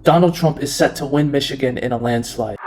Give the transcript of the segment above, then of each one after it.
Donald Trump is set to win Michigan in a landslide.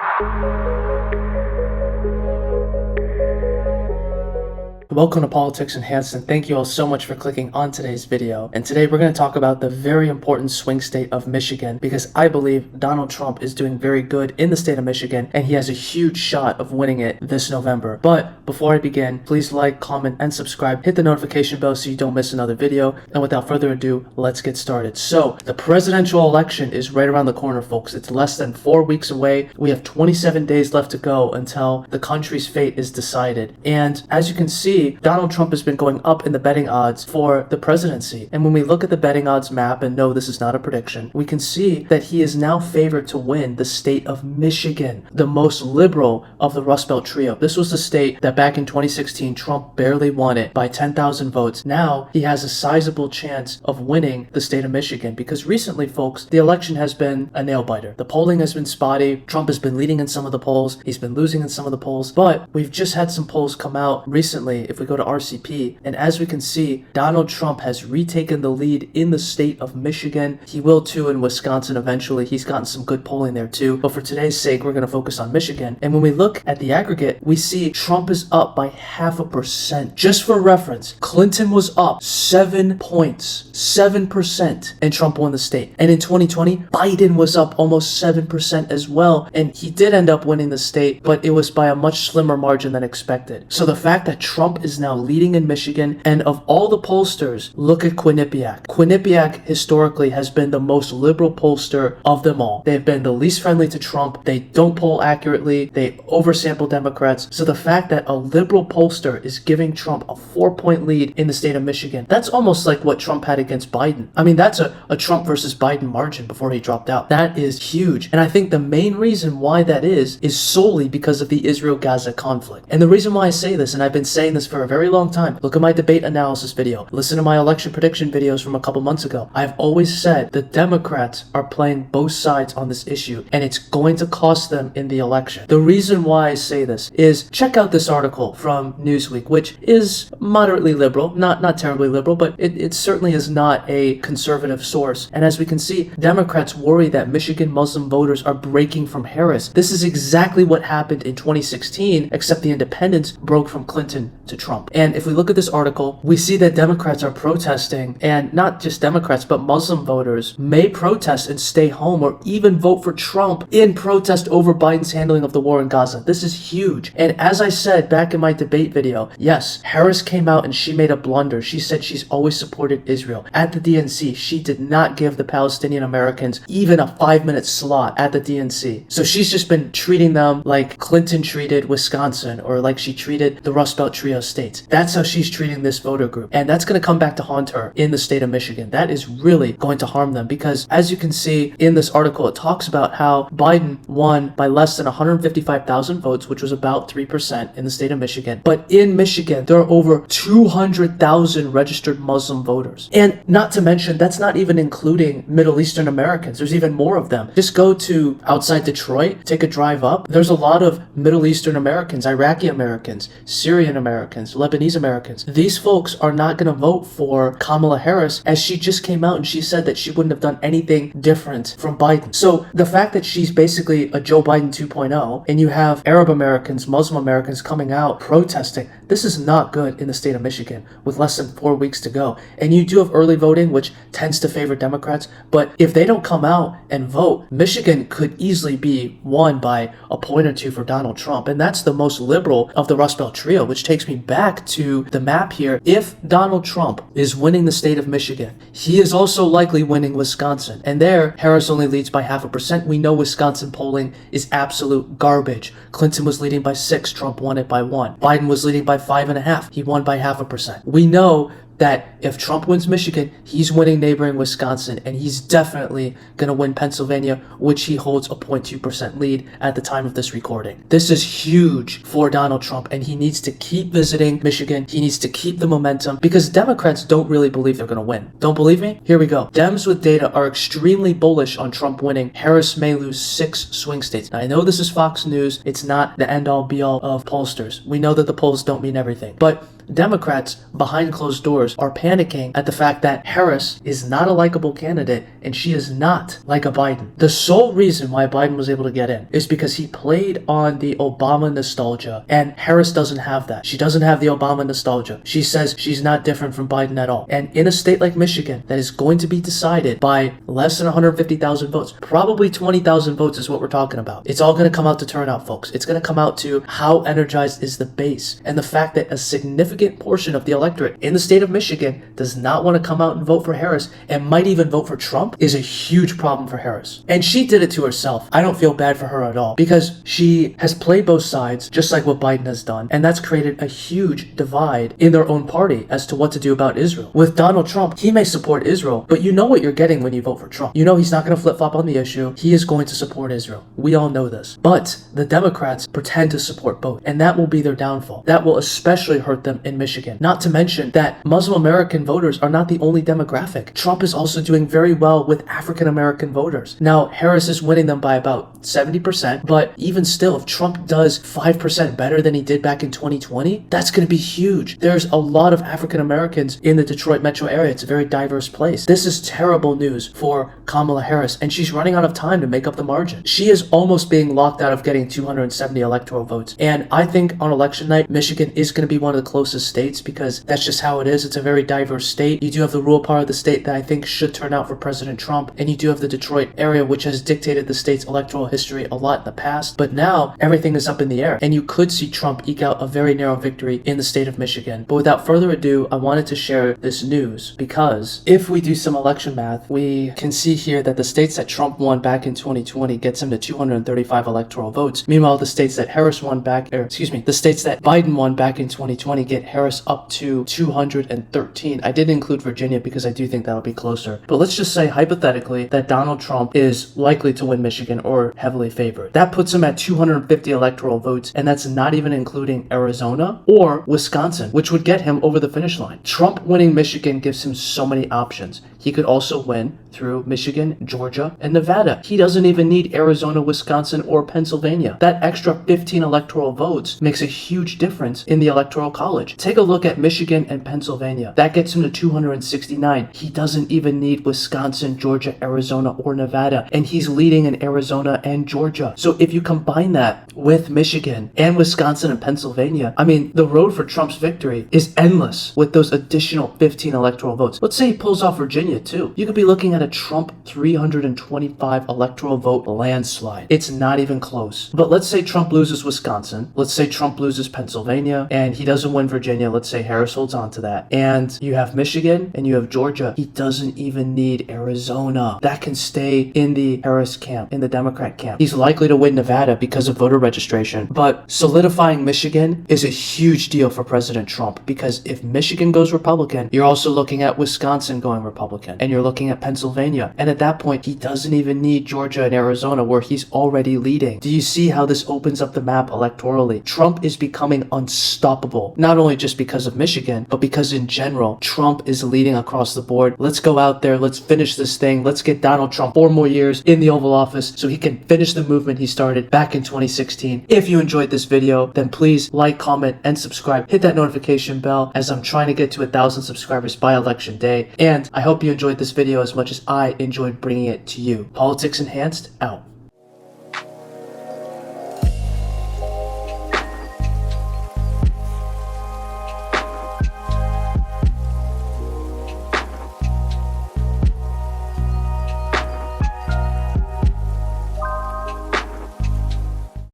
Welcome to Politics Enhanced, and thank you all so much for clicking on today's video. And today we're going to talk about the very important swing state of Michigan, because I believe Donald Trump is doing very good in the state of Michigan and he has a huge shot of winning it this November. But before I begin, please like, comment, and subscribe. Hit the notification bell so you don't miss another video. And without further ado, let's get started. So the presidential election is right around the corner, folks. It's less than 4 weeks away. We have 27 days left to go until the country's fate is decided. And as you can see, Donald Trump has been going up in the betting odds for the presidency. And when we look at the betting odds map, and no, this is not a prediction, we can see that he is now favored to win the state of Michigan, the most liberal of the Rust Belt trio. This was the state that back in 2016, Trump barely won it by 10,000 votes. Now he has a sizable chance of winning the state of Michigan, because recently, folks, the election has been a nail biter. The polling has been spotty. Trump has been leading in some of the polls. He's been losing in some of the polls, but we've just had some polls come out recently. If we go to RCP, and as we can see, Donald Trump has retaken the lead in the state of Michigan. He will too in Wisconsin eventually. He's gotten some good polling there too, but for today's sake, we're going to focus on Michigan. And when we look at the aggregate, we see Trump is up by 0.5%. Just for reference, Clinton was up 7 points, 7%, and Trump won the state. And in 2020, Biden was up almost 7% as well, and he did end up winning the state, but it was by a much slimmer margin than expected. So the fact that Trump is now leading in Michigan, and of all the pollsters, look at Quinnipiac. Quinnipiac historically has been the most liberal pollster of them all. They've been the least friendly to Trump. They don't poll accurately. They oversample Democrats. So the fact that a liberal pollster is giving Trump a 4-point lead in the state of Michigan, that's almost like what Trump had against Biden. I mean, that's a Trump versus Biden margin before he dropped out. That is huge. And I think the main reason why that is solely because of the Israel-Gaza conflict. And the reason why I say this, and I've been saying this for a very long time, look at my debate analysis video, listen to my election prediction videos from a couple months ago. I've always said the Democrats are playing both sides on this issue, and it's going to cost them in the election. The reason why I say this is, check out this article from Newsweek, which is moderately liberal, not terribly liberal, but it certainly is not a conservative source. And as we can see, Democrats worry that Michigan Muslim voters are breaking from Harris. This is exactly what happened in 2016, except the independents broke from Clinton to Trump. And if we look at this article, we see that Democrats are protesting, and not just Democrats, but Muslim voters may protest and stay home or even vote for Trump in protest over Biden's handling of the war in Gaza. This is huge. And as I said back in my debate video, yes, Harris came out and she made a blunder. She said she's always supported Israel. At the DNC, she did not give the Palestinian Americans even a 5-minute slot at the DNC. So she's just been treating them like Clinton treated Wisconsin, or like she treated the Rust Belt trio states. That's how she's treating this voter group. And that's going to come back to haunt her in the state of Michigan. That is really going to harm them, because as you can see in this article, it talks about how Biden won by less than 155,000 votes, which was about 3% in the state of Michigan. But in Michigan, there are over 200,000 registered Muslim voters. And not to mention, that's not even including Middle Eastern Americans. There's even more of them. Just go to outside Detroit, take a drive up. There's a lot of Middle Eastern Americans, Iraqi Americans, Syrian Americans, Lebanese Americans. These folks are not going to vote for Kamala Harris, as she just came out and she said that she wouldn't have done anything different from Biden. So the fact that she's basically a Joe Biden 2.0, and you have Arab Americans, Muslim Americans coming out protesting, this is not good in the state of Michigan with less than 4 weeks to go. And you do have early voting, which tends to favor Democrats, but if they don't come out and vote, Michigan could easily be won by a point or two for Donald Trump. And that's the most liberal of the Rust Belt trio, which takes me back to the map here. If Donald Trump is winning the state of Michigan, he is also likely winning Wisconsin. And there, Harris only leads by 0.5%. We know Wisconsin polling is absolute garbage. Clinton was leading by 6, Trump won it by 1. Biden was leading by 5.5, he won by 0.5%. We know that if Trump wins Michigan, he's winning neighboring Wisconsin, and he's definitely going to win Pennsylvania, which he holds a 0.2% lead at the time of this recording. This is huge for Donald Trump, and he needs to keep visiting Michigan. He needs to keep the momentum, because Democrats don't really believe they're going to win. Don't believe me? Here we go. Dems with data are extremely bullish on Trump winning. Harris may lose 6 swing states. Now, I know this is Fox News. It's not the end-all be-all of pollsters. We know that the polls don't mean everything. But Democrats behind closed doors are panicking at the fact that Harris is not a likable candidate and she is not like a Biden. The sole reason why Biden was able to get in is because he played on the Obama nostalgia, and Harris doesn't have that. She doesn't have the Obama nostalgia. She says she's not different from Biden at all. And in a state like Michigan that is going to be decided by less than 150,000 votes, probably 20,000 votes is what we're talking about. It's all going to come out to turnout, folks. It's going to come out to how energized is the base, and the fact that a significant portion of the electorate in the state of Michigan does not want to come out and vote for Harris and might even vote for Trump is a huge problem for Harris. And she did it to herself. I don't feel bad for her at all because she has played both sides just like what Biden has done, and that's created a huge divide in their own party as to what to do about Israel. With Donald Trump, he may support Israel, but you know what you're getting when you vote for Trump. You know he's not going to flip-flop on the issue. He is going to support Israel. We all know this. But the Democrats pretend to support both, and that will be their downfall. That will especially hurt them in Michigan. Not to mention that Muslim American voters are not the only demographic. Trump is also doing very well with African American voters. Now, Harris is winning them by about 70%, but even still, if Trump does 5% better than he did back in 2020, that's going to be huge. There's a lot of African Americans in the Detroit metro area. It's a very diverse place. This is terrible news for Kamala Harris, and she's running out of time to make up the margin. She is almost being locked out of getting 270 electoral votes. And I think on election night, Michigan is going to be one of the closest states because that's just how it is. It's a very diverse state. You do have the rural part of the state that I think should turn out for President Trump, and you do have the Detroit area, which has dictated the state's electoral history a lot in the past. But now everything is up in the air, and you could see Trump eke out a very narrow victory in the state of Michigan. But without further ado, I wanted to share this news because if we do some election math, we can see here that the states that Trump won back in 2020 gets him to 235 electoral votes. Meanwhile, the states that the states that Biden won back in 2020 get Harris up to 213. I didn't include Virginia because I do think that'll be closer. But let's just say hypothetically that Donald Trump is likely to win Michigan or heavily favored. That puts him at 250 electoral votes, and that's not even including Arizona or Wisconsin, which would get him over the finish line. Trump winning Michigan gives him so many options. He could also win through Michigan, Georgia, and Nevada. He doesn't even need Arizona, Wisconsin, or Pennsylvania. That extra 15 electoral votes makes a huge difference in the Electoral College. Take a look at Michigan and Pennsylvania. That gets him to 269. He doesn't even need Wisconsin, Georgia, Arizona, or Nevada, and he's leading in Arizona and Georgia. So if you combine that with Michigan and Wisconsin and Pennsylvania, I mean, the road for Trump's victory is endless with those additional 15 electoral votes. Let's say he pulls off Virginia too. You could be looking at a Trump 325 electoral vote landslide. It's not even close. But let's say Trump loses Wisconsin. Let's say Trump loses Pennsylvania and he doesn't win Virginia. Let's say Harris holds on to that. And you have Michigan and you have Georgia. He doesn't even need Arizona. That can stay in the Harris camp, in the Democrat camp. He's likely to win Nevada because of voter registration. But solidifying Michigan is a huge deal for President Trump because if Michigan goes Republican, you're also looking at Wisconsin going Republican. And you're looking at Pennsylvania. And at that point, he doesn't even need Georgia and Arizona where he's already leading. Do you see how this opens up the map electorally? Trump is becoming unstoppable. Not only just because of Michigan, but because in general, Trump is leading across the board. Let's go out there. Let's finish this thing. Let's get Donald Trump 4 more years in the Oval Office so he can finish the movement he started back in 2016. If you enjoyed this video, then please like, comment, and subscribe. Hit that notification bell as I'm trying to get to 1,000 subscribers by election day. And I hope you enjoyed this video as much as I enjoyed bringing it to you. Politics Enhanced, out.